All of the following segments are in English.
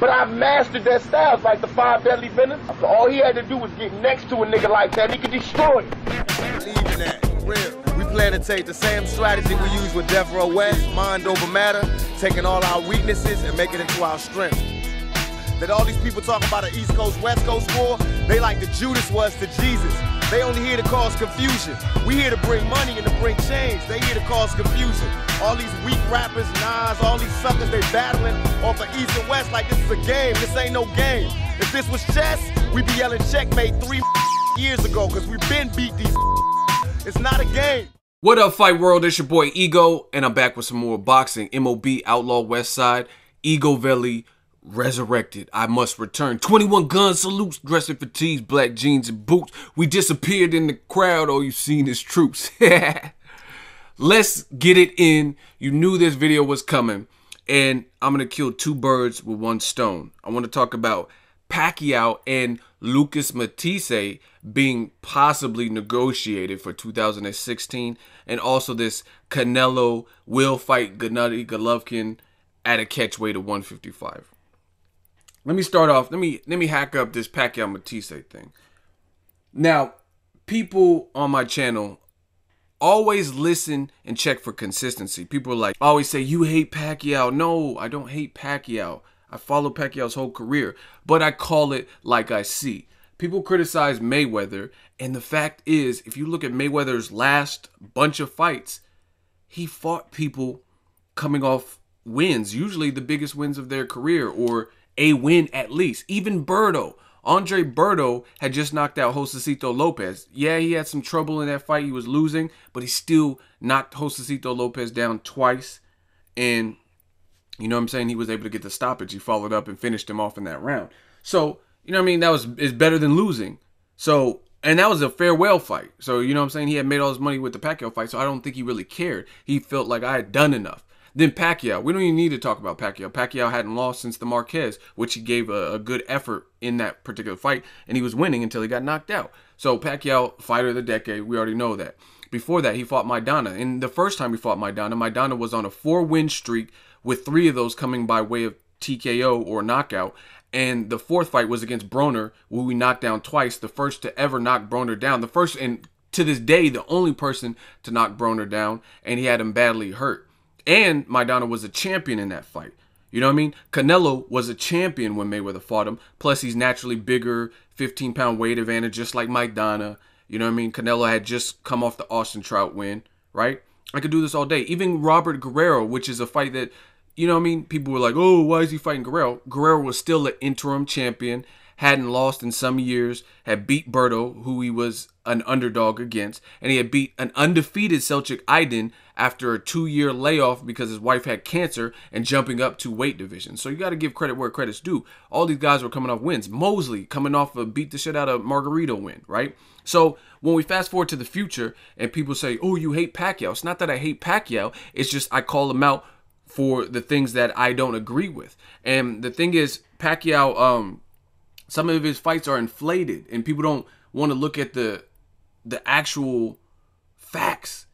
But I mastered that style. It's like the 5 deadly venoms. So all he had to do was get next to a nigga like that. He could destroy it. Believe in that. Real. We plan to take the same strategy we use with Death Row West, mind over matter, taking all our weaknesses and making it into our strength. That all these people talk about an East Coast, West Coast war, they like the Judas was to Jesus. They only here to cause confusion. We here to bring money and to bring change. They here to cause confusion. All these weak rappers, Nas, all these suckers, they battling off of East and West like this is a game. This ain't no game. If this was chess, we'd be yelling checkmate 3 years ago because we've been beat these. It's not a game. What up, Fight World? It's your boy Ego, and I'm back with some more boxing. MOB, Outlaw West Side, EGOVELI, resurrected. I must return. 21 gun salutes, dressed in fatigues, black jeans and boots. We disappeared in the crowd. All you seen is troops. Let's get it in. You knew this video was coming, and I'm going to kill 2 birds with 1 stone. I want to talk about Pacquiao and Lucas Matthysse being possibly negotiated for 2016, and also this Canelo will fight Gennady Golovkin at a catch weight of 155. Let me start off. Let me hack up this Pacquiao Matthysse thing. Now, people on my channel always listen and check for consistency. People are like, always say, you hate Pacquiao. No, I don't hate Pacquiao. I follow Pacquiao's whole career, but I call it like I see. People criticize Mayweather, and the fact is, if you look at Mayweather's last bunch of fights, he fought people coming off wins, usually the biggest wins of their career, or a win at least. Even Berto, Andre Berto had just knocked out Josecito Lopez. Yeah, he had some trouble in that fight. He was losing, but he still knocked Josecito Lopez down twice. And you know what I'm saying? He was able to get the stoppage. He followed up and finished him off in that round. So, you know what I mean? Is better than losing. So, and that was a farewell fight. So, you know what I'm saying? He had made all his money with the Pacquiao fight, so I don't think he really cared. He felt like I had done enough. Then Pacquiao. We don't even need to talk about Pacquiao. Pacquiao hadn't lost since the Marquez, which he gave a good effort in that particular fight, and he was winning until he got knocked out. So Pacquiao, fighter of the decade, we already know that. Before that, he fought Maidana. And the first time he fought Maidana was on a 4-win streak, with 3 of those coming by way of TKO or knockout. And the 4th fight was against Broner, who we knocked down twice. The first to ever knock Broner down. The first, and to this day, the only person to knock Broner down. And he had him badly hurt. And Maidana was a champion in that fight. You know what I mean? Canelo was a champion when Mayweather fought him. Plus, he's naturally bigger, 15-pound weight advantage, just like Maidana. You know what I mean? Canelo had just come off the Austin Trout win, right? I could do this all day. Even Robert Guerrero, which is a fight that, you know what I mean? People were like, oh, why is he fighting Guerrero? Guerrero was still an interim champion, hadn't lost in some years, had beat Berto, who he was an underdog against, and he had beat an undefeated Selçuk Aydin after a 2-year layoff because his wife had cancer and jumping up to weight division. So you got to give credit where credit's due. All these guys were coming off wins. Mosley coming off a beat the shit out of Margarito win, right? So when we fast forward to the future and people say, oh, you hate Pacquiao. It's not that I hate Pacquiao. It's just I call him out for the things that I don't agree with. And the thing is, Pacquiao, some of his fights are inflated and people don't want to look at the actual facts.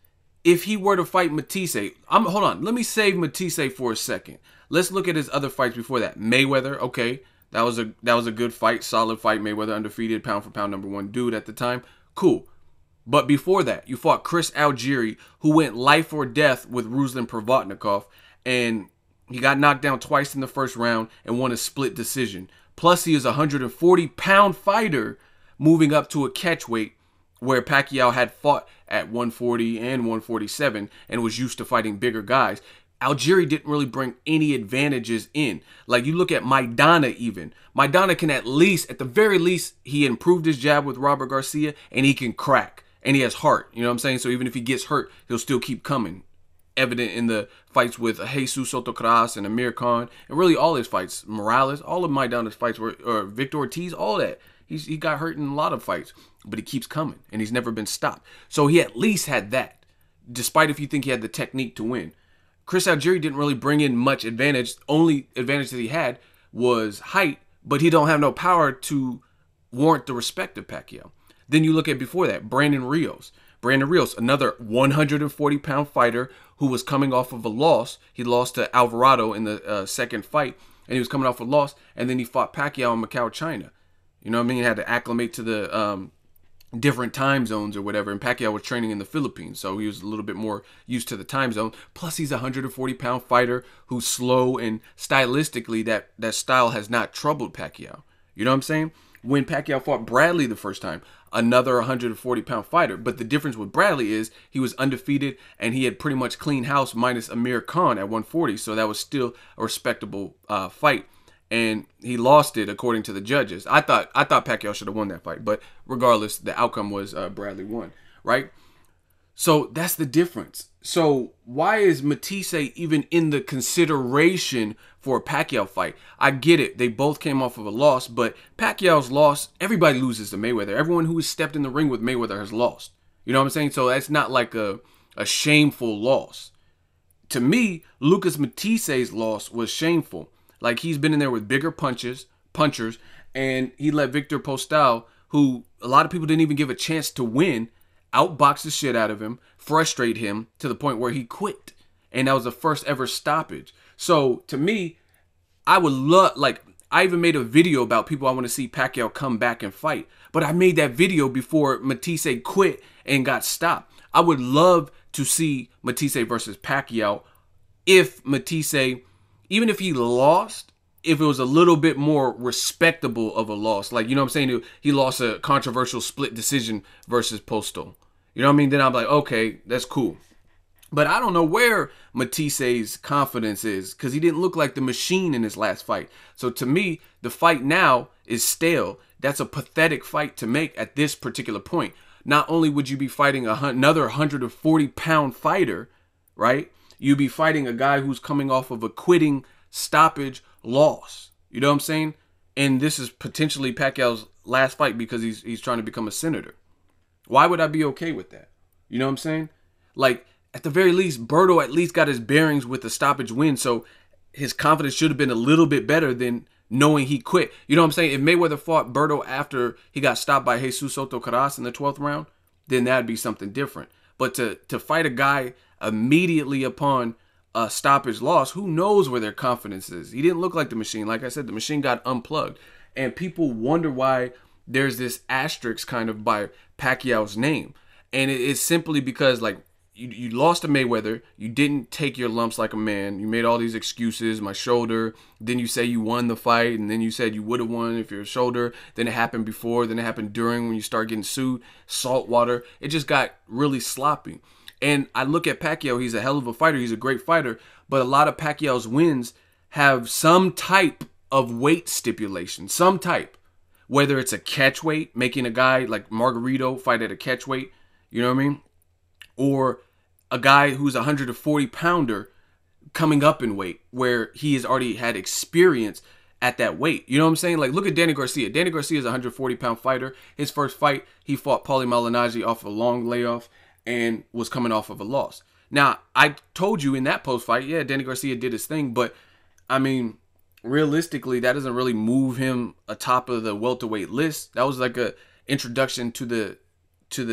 If he were to fight Matthysse, hold on, let me save Matthysse for a second. Let's look at his other fights before that. Mayweather, okay, that was a good fight, solid fight. Mayweather undefeated, pound for pound #1 dude at the time. Cool. But before that, you fought Chris Algieri, who went life or death with Ruslan Provodnikov, and he got knocked down twice in the first round and won a split decision. Plus, he is a 140-pound fighter moving up to a catch weight where Pacquiao had fought at 140 and 147 and was used to fighting bigger guys. Algieri didn't really bring any advantages in. Like, you look at Maidana even. Maidana can at the very least, he improved his jab with Robert Garcia, and he can crack. And he has heart, you know what I'm saying? So even if he gets hurt, he'll still keep coming. Evident in the fights with Jesus Sotocras and Amir Khan, and really all his fights. Morales, all of Maidana's fights were, or Victor Ortiz, all that. He got hurt in a lot of fights, but he keeps coming, and he's never been stopped. So he at least had that, despite if you think he had the technique to win. Chris Algieri didn't really bring in much advantage. Only advantage that he had was height, but he don't have no power to warrant the respect of Pacquiao. Then you look at before that, Brandon Rios. Brandon Rios, another 140-pound fighter who was coming off of a loss. He lost to Alvarado in the second fight, and he was coming off a loss, and then he fought Pacquiao in Macau, China. You know what I mean? He had to acclimate to the different time zones or whatever, and Pacquiao was training in the Philippines, so he was a little bit more used to the time zone. Plus, he's a 140-pound fighter who's slow, and stylistically, that style has not troubled Pacquiao. You know what I'm saying? When Pacquiao fought Bradley the first time, another 140-pound fighter. But the difference with Bradley is he was undefeated, and he had pretty much clean house minus Amir Khan at 140. So that was still a respectable fight. And he lost it according to the judges. I thought Pacquiao should have won that fight. But regardless, the outcome was Bradley won, right? So that's the difference. So why is Matthysse even in the consideration for a Pacquiao fight? I get it. They both came off of a loss, but Pacquiao's loss, everybody loses to Mayweather. Everyone who has stepped in the ring with Mayweather has lost. You know what I'm saying? So that's not like a shameful loss. To me, Lucas Matthyse's loss was shameful. Like, he's been in there with bigger punchers, and he let Victor Postal, who a lot of people didn't even give a chance to win, outbox the shit out of him, frustrate him to the point where he quit. And that was the first ever stoppage. So to me, I would love, like, I even made a video about people I want to see Pacquiao come back and fight. But I made that video before Matthysse quit and got stopped. I would love to see Matthysse versus Pacquiao if Matthysse, even if he lost, if it was a little bit more respectable of a loss. Like, you know what I'm saying? He lost a controversial split decision versus Postal. You know what I mean? Then I'm like, okay, that's cool. But I don't know where Mathisse's confidence is, because he didn't look like the machine in his last fight. So to me, the fight now is stale. That's a pathetic fight to make at this particular point. Not only would you be fighting another 140-pound fighter, right? You'd be fighting a guy who's coming off of a quitting stoppage loss. You know what I'm saying? And this is potentially Pacquiao's last fight because he's trying to become a senator. Why would I be okay with that? You know what I'm saying? Like, at the very least, Berto at least got his bearings with the stoppage win, so his confidence should have been a little bit better than knowing he quit. You know what I'm saying? If Mayweather fought Berto after he got stopped by Jesus Soto Caras in the 12th round, then that'd be something different. But to fight a guy immediately upon a stoppage loss, who knows where their confidence is? He didn't look like the machine. Like I said, the machine got unplugged. And people wonder why there's this asterisk kind of by Pacquiao's name. And it's simply because, like, you lost to Mayweather. You didn't take your lumps like a man. You made all these excuses, my shoulder. Then you say you won the fight, and then you said you would have won if your shoulder. Then it happened before. Then it happened during when you start getting sued. Salt water. It just got really sloppy. And I look at Pacquiao. He's a hell of a fighter. He's a great fighter. But a lot of Pacquiao's wins have some type of weight stipulation. Some type. Whether it's a catch weight, making a guy like Margarito fight at a catch weight. You know what I mean? Or a guy who's a 140-pounder coming up in weight where he has already had experience at that weight. You know what I'm saying? Like, look at Danny Garcia. Danny Garcia is a 140-pound fighter. His first fight, he fought Paulie Malignaggi off a long layoff and was coming off of a loss. Now, I told you in that post-fight, yeah, Danny Garcia did his thing, but, I mean, realistically, that doesn't really move him atop of the welterweight list. That was like a introduction to the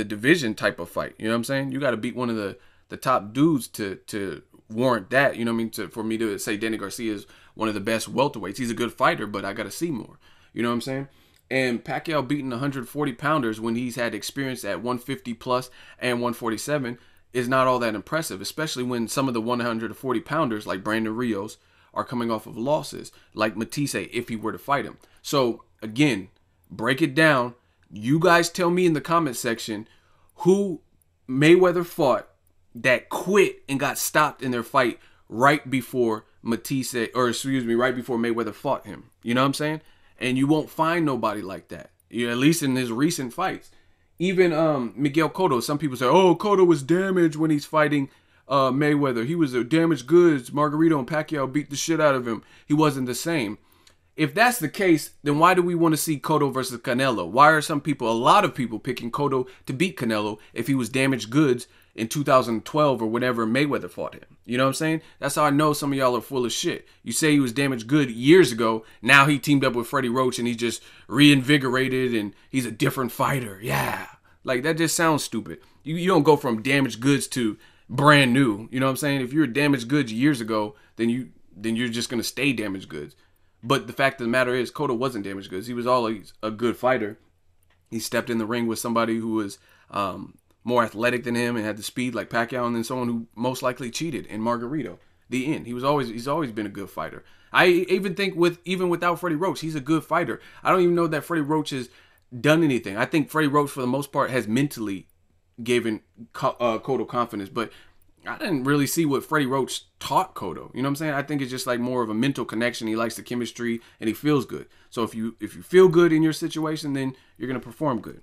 division type of fight. You know what I'm saying? You got to beat one of the top dudes to warrant that. You know what I mean? For me to say Danny Garcia is one of the best welterweights. He's a good fighter, but I got to see more. You know what I'm saying? And Pacquiao beating 140-pounders when he's had experience at 150 plus and 147 is not all that impressive, especially when some of the 140-pounders like Brandon Rios are coming off of losses, like Matthysse, if he were to fight him. So, again, break it down. You guys tell me in the comment section who Mayweather fought that quit and got stopped in their fight right before Matthysse, or excuse me, right before Mayweather fought him. You know what I'm saying? And you won't find nobody like that. You know, at least in his recent fights. Even Miguel Cotto, some people say, oh, Cotto was damaged when he's fighting Mayweather. He was a damaged goods. Margarito and Pacquiao beat the shit out of him. He wasn't the same. If that's the case, then why do we want to see Cotto versus Canelo? Why are a lot of people picking Cotto to beat Canelo if he was damaged goods in 2012 or whenever Mayweather fought him? You know what I'm saying? That's how I know some of y'all are full of shit. You say he was damaged good years ago. Now he teamed up with Freddie Roach and he's just reinvigorated and he's a different fighter. Yeah. Like, that just sounds stupid. You don't go from damaged goods to brand new. You know what I'm saying? If you were damaged goods years ago, then you're just going to stay damaged goods. But the fact of the matter is, Cotto wasn't damaged goods. He was always a good fighter. He stepped in the ring with somebody who was more athletic than him and had the speed like Pacquiao, and then someone who most likely cheated in Margarito. The end. He's always been a good fighter. I even think even without Freddie Roach, he's a good fighter. I don't even know that Freddie Roach has done anything. I think Freddie Roach, for the most part, has mentally given Cotto confidence, but I didn't really see what Freddie Roach taught Cotto. You know what I'm saying? I think it's just like more of a mental connection. He likes the chemistry and he feels good. So if you feel good in your situation, then you're gonna perform good.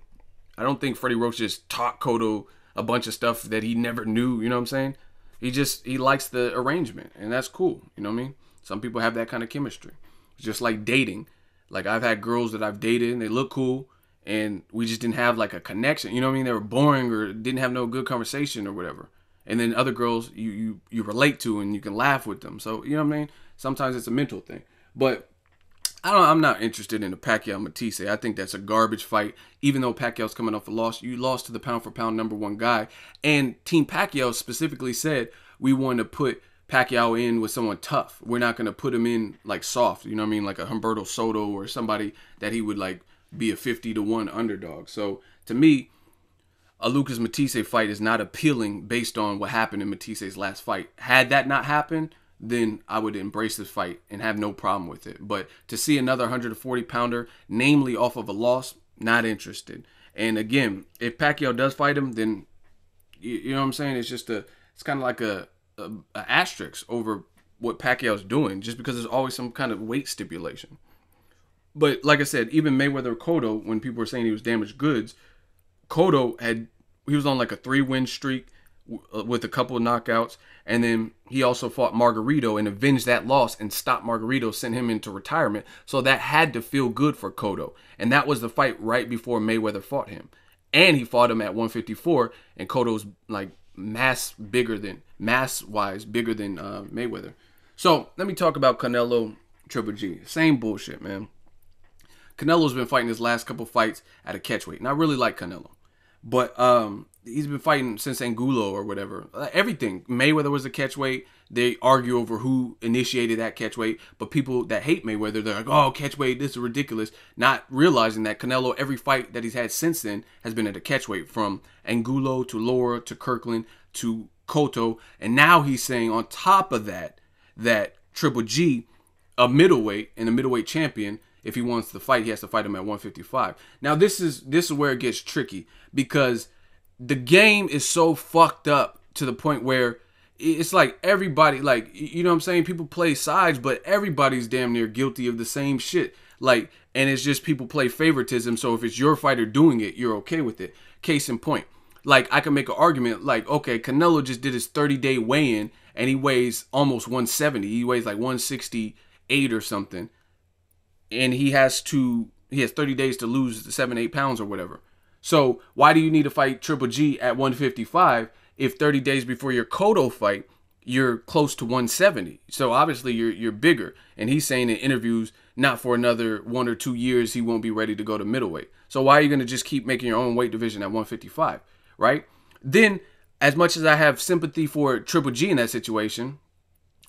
I don't think Freddie Roach just taught Cotto a bunch of stuff that he never knew. You know what I'm saying? He likes the arrangement, and that's cool. You know what I mean? Some people have that kind of chemistry. It's just like dating. Like, I've had girls that I've dated and they look cool, and we just didn't have like a connection. You know what I mean? They were boring or didn't have no good conversation or whatever. And then other girls you relate to and you can laugh with them. So, you know what I mean? Sometimes it's a mental thing. But I'm not interested in the Pacquiao Matthysse. I think that's a garbage fight. Even though Pacquiao's coming off a loss, you lost to the pound for pound #1 guy. And Team Pacquiao specifically said we want to put Pacquiao in with someone tough. We're not going to put him in like soft. You know what I mean? Like a Humberto Soto or somebody that he would like be a 50-1 underdog. So to me, a Lucas Matthysse fight is not appealing based on what happened in Matthyse's last fight. Had that not happened, then I would embrace this fight and have no problem with it. But to see another 140-pounder, namely off of a loss, not interested. And again, if Pacquiao does fight him, then you know what I'm saying? It's kind of like a asterisk over what Pacquiao's doing, just because there's always some kind of weight stipulation. But like I said, even Mayweather Cotto, when people were saying he was damaged goods, Cotto he was on like a 3-win streak with a couple of knockouts, and then he also fought Margarito and avenged that loss and stopped Margarito, sent him into retirement. So that had to feel good for Cotto, and that was the fight right before Mayweather fought him, and he fought him at 154, and Cotto's like mass-wise bigger than Mayweather. So let me talk about Canelo Triple G. Same bullshit, man. Canelo's been fighting his last couple fights at a catchweight, and I really like Canelo. But he's been fighting since Angulo or whatever. Everything. Mayweather was a catchweight. They argue over who initiated that catchweight. But people that hate Mayweather, they're like, oh, catchweight, this is ridiculous. Not realizing that Canelo, every fight that he's had since then has been at a catchweight. From Angulo to Lara to Kirkland to Cotto. And now he's saying on top of that, that Triple G, a middleweight and a middleweight champion, if he wants to fight, he has to fight him at 155. Now, this is where it gets tricky, because the game is so fucked up to the point where it's like everybody, like, you know what I'm saying? People play sides, but everybody's damn near guilty of the same shit. Like, and it's just people play favoritism. So if it's your fighter doing it, you're okay with it. Case in point. Like, I can make an argument like, okay, Canelo just did his 30-day weigh-in and he weighs almost 170. He weighs like 168 or something. And he has 30 days to lose 7-8 pounds or whatever. So why do you need to fight Triple G at 155 if 30 days before your Cotto fight, you're close to 170? So obviously you're bigger. And he's saying in interviews, not for another 1 or 2 years, he won't be ready to go to middleweight. So why are you going to just keep making your own weight division at 155, right? Then, as much as I have sympathy for Triple G in that situation,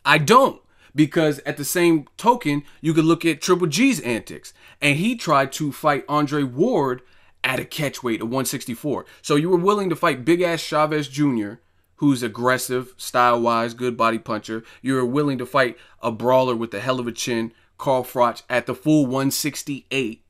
I don't. Because at the same token, you could look at Triple G's antics. And he tried to fight Andre Ward at a catchweight of 164. So you were willing to fight big-ass Chavez Jr., who's aggressive, style-wise, good body puncher. You were willing to fight a brawler with a hell of a chin, Carl Froch, at the full 168.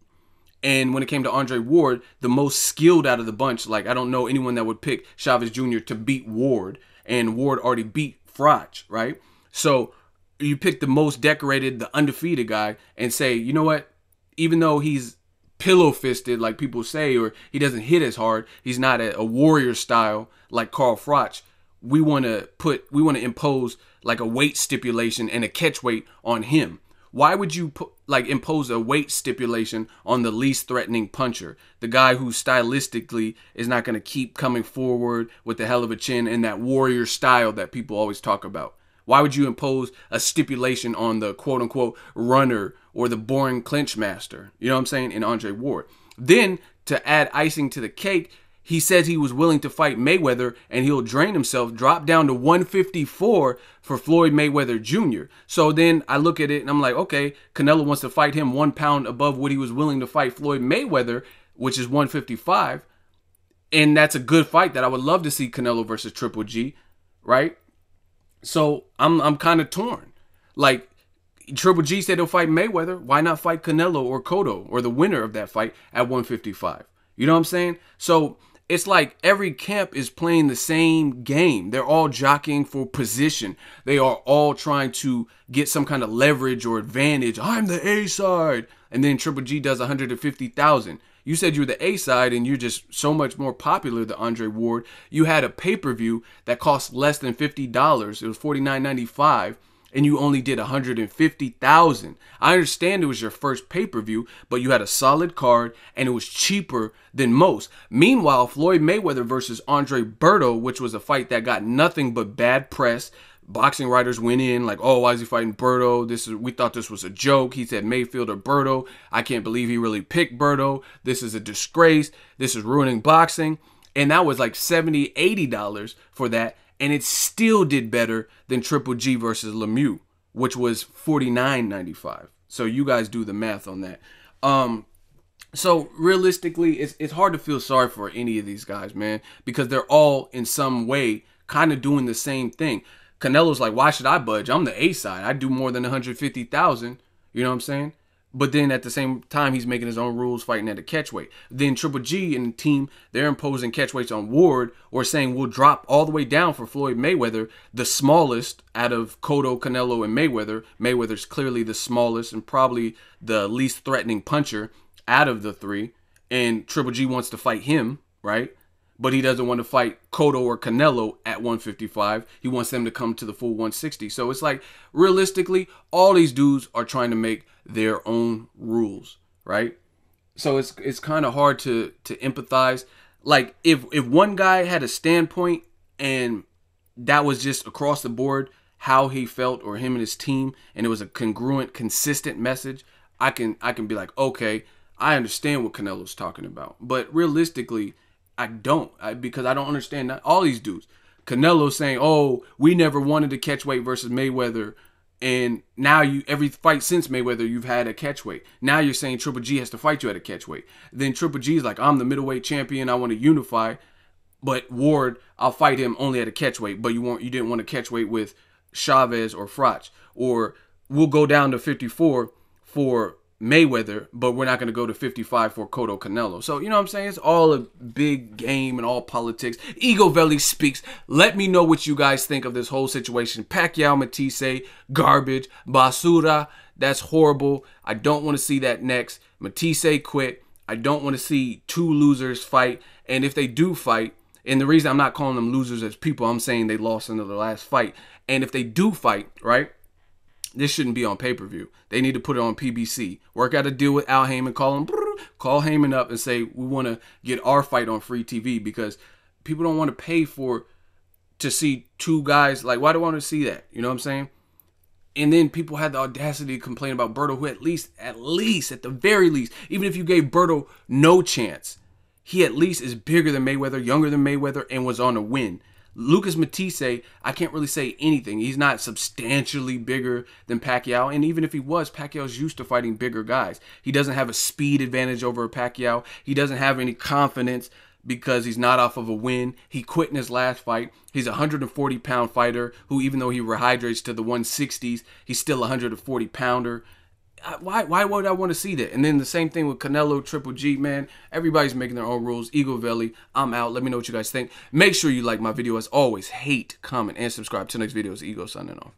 And when it came to Andre Ward, the most skilled out of the bunch, like, I don't know anyone that would pick Chavez Jr. to beat Ward. And Ward already beat Froch, right? So you pick the most decorated, the undefeated guy, and say, you know what? Even though he's pillow-fisted, like people say, or he doesn't hit as hard, he's not a warrior style like Carl Froch. We want to impose like a weight stipulation and a catch weight on him. Why would you impose a weight stipulation on the least threatening puncher, the guy who stylistically is not going to keep coming forward with the hell of a chin and that warrior style that people always talk about? Why would you impose a stipulation on the quote-unquote runner or the boring clinch master? You know what I'm saying? In Andre Ward. Then, to add icing to the cake, he says he was willing to fight Mayweather and he'll drain himself, drop down to 154 for Floyd Mayweather Jr. So then I look at it and I'm like, okay, Canelo wants to fight him 1 pound above what he was willing to fight Floyd Mayweather, which is 155. And that's a good fight that I would love to see Canelo versus Triple G, right? So I'm kind of torn. Like, Triple G said he'll fight Mayweather. Why not fight Canelo or Cotto or the winner of that fight at 155? You know what I'm saying? So it's like every camp is playing the same game. They're all jockeying for position. They are all trying to get some kind of leverage or advantage. I'm the A side. And then Triple G does 150,000. You said you're the A side and you're just so much more popular than Andre Ward. You had a pay-per-view that cost less than $50. It was $49.95. And you only did 150,000. I understand it was your first pay-per-view, but you had a solid card and it was cheaper than most. Meanwhile, Floyd Mayweather versus Andre Berto, which was a fight that got nothing but bad press. Boxing writers went in like, oh, why is he fighting Berto? We thought this was a joke. He said Mayfield or Berto. I can't believe he really picked Berto. This is a disgrace. This is ruining boxing. And that was like $70, $80 for that. And it still did better than Triple G versus Lemieux, which was $49.95. So you guys do the math on that. So realistically, it's hard to feel sorry for any of these guys, man, because they're all in some way kind of doing the same thing. Canelo's like, why should I budge? I'm the A side. I do more than 150,000. You know what I'm saying? But then at the same time, he's making his own rules fighting at a catchweight. Then Triple G and the team, they're imposing catchweights on Ward or saying we'll drop all the way down for Floyd Mayweather, the smallest out of Cotto, Canelo, and Mayweather. Mayweather's clearly the smallest and probably the least threatening puncher out of the three. And Triple G wants to fight him, right? But he doesn't want to fight Cotto or Canelo at 155. He wants them to come to the full 160. So it's like, realistically, all these dudes are trying to make their own rules, right? So it's kind of hard to empathize. Like, if one guy had a standpoint and that was just across the board how he felt, or him and his team, and it was a congruent, consistent message, I can be like, okay, I understand what Canelo's talking about. But realistically, I don't, because I don't understand all these dudes. Canelo saying, oh, we never wanted a catchweight versus Mayweather. And now every fight since Mayweather, you've had a catchweight. Now you're saying Triple G has to fight you at a catchweight. Then Triple G is like, I'm the middleweight champion. I want to unify. But Ward, I'll fight him only at a catchweight. But you didn't want a catchweight with Chavez or Frach. Or we'll go down to 54 for Mayweather, but we're not going to go to 55 for Cotto Canelo. So, you know what I'm saying? It's all a big game and all politics. EGOVELI speaks. Let me know what you guys think of this whole situation. Pacquiao, Matthysse, garbage. Basura, that's horrible. I don't want to see that next. Matthysse quit. I don't want to see two losers fight. And if they do fight, and the reason I'm not calling them losers as people, I'm saying they lost in their last fight. And if they do fight, right? This shouldn't be on pay-per-view. They need to put it on PBC. Work out a deal with Al Heyman. Call Heyman up and say, we want to get our fight on free TV, because people don't want to pay to see two guys. Like, why do I want to see that? You know what I'm saying? And then people had the audacity to complain about Berto, who at least, at the very least, even if you gave Berto no chance, he at least is bigger than Mayweather, younger than Mayweather, and was on a win. Lucas Matthysse, I can't really say anything. He's not substantially bigger than Pacquiao. And even if he was, Pacquiao's used to fighting bigger guys. He doesn't have a speed advantage over Pacquiao. He doesn't have any confidence because he's not off of a win. He quit in his last fight. He's a 140-pound fighter who, even though he rehydrates to the 160s, he's still a 140-pounder. Why would I want to see that? And then the same thing with Canelo, Triple G, man. Everybody's making their own rules. EGOVELI, I'm out. Let me know what you guys think. Make sure you like my video. As always, hate, comment, and subscribe. Till next video, it's Ego signing off.